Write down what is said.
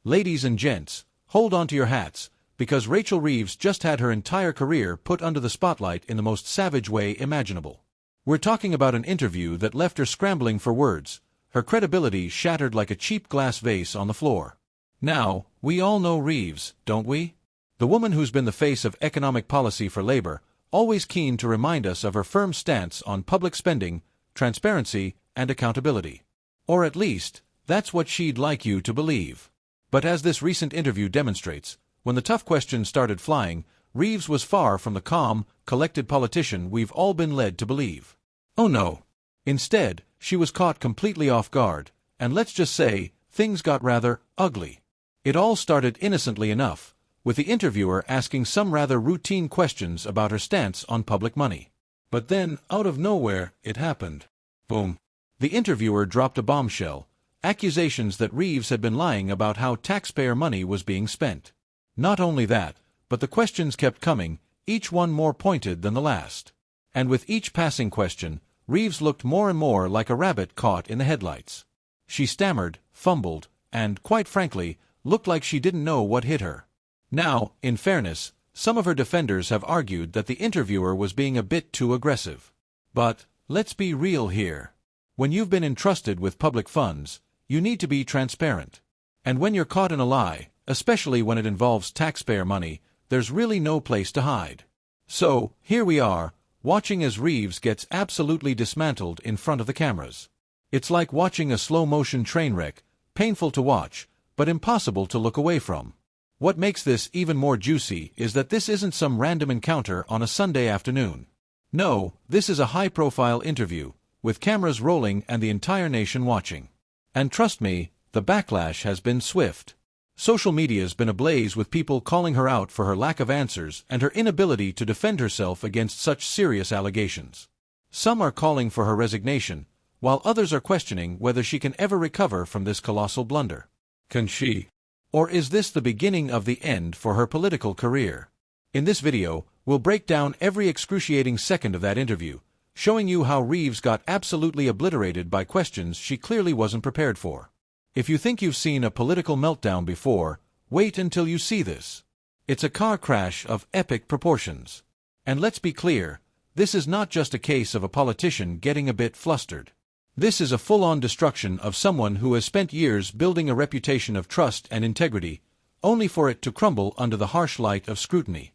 Ladies and gents, hold on to your hats, because Rachel Reeves just had her entire career put under the spotlight in the most savage way imaginable. We're talking about an interview that left her scrambling for words, her credibility shattered like a cheap glass vase on the floor. Now, we all know Reeves, don't we? The woman who's been the face of economic policy for labor, always keen to remind us of her firm stance on public spending, transparency, and accountability. Or at least, that's what she'd like you to believe. But as this recent interview demonstrates, when the tough questions started flying, Reeves was far from the calm, collected politician we've all been led to believe. Oh no. Instead, she was caught completely off guard, and let's just say, things got rather ugly. It all started innocently enough, with the interviewer asking some rather routine questions about her stance on public money. But then, out of nowhere, it happened. Boom. The interviewer dropped a bombshell, accusations that Reeves had been lying about how taxpayer money was being spent. Not only that, but the questions kept coming, each one more pointed than the last. And with each passing question, Reeves looked more and more like a rabbit caught in the headlights. She stammered, fumbled, and, quite frankly, looked like she didn't know what hit her. Now, in fairness, some of her defenders have argued that the interviewer was being a bit too aggressive. But, let's be real here. When you've been entrusted with public funds, you need to be transparent. And when you're caught in a lie, especially when it involves taxpayer money, there's really no place to hide. So, here we are, watching as Reeves gets absolutely dismantled in front of the cameras. It's like watching a slow-motion train wreck, painful to watch, but impossible to look away from. What makes this even more juicy is that this isn't some random encounter on a Sunday afternoon. No, this is a high-profile interview, with cameras rolling and the entire nation watching. And trust me, the backlash has been swift. Social media's been ablaze with people calling her out for her lack of answers and her inability to defend herself against such serious allegations. Some are calling for her resignation, while others are questioning whether she can ever recover from this colossal blunder. Can she? Or is this the beginning of the end for her political career? In this video, we'll break down every excruciating second of that interview, showing you how Reeves got absolutely obliterated by questions she clearly wasn't prepared for. If you think you've seen a political meltdown before, wait until you see this. It's a car crash of epic proportions. And let's be clear, this is not just a case of a politician getting a bit flustered. This is a full-on destruction of someone who has spent years building a reputation of trust and integrity, only for it to crumble under the harsh light of scrutiny.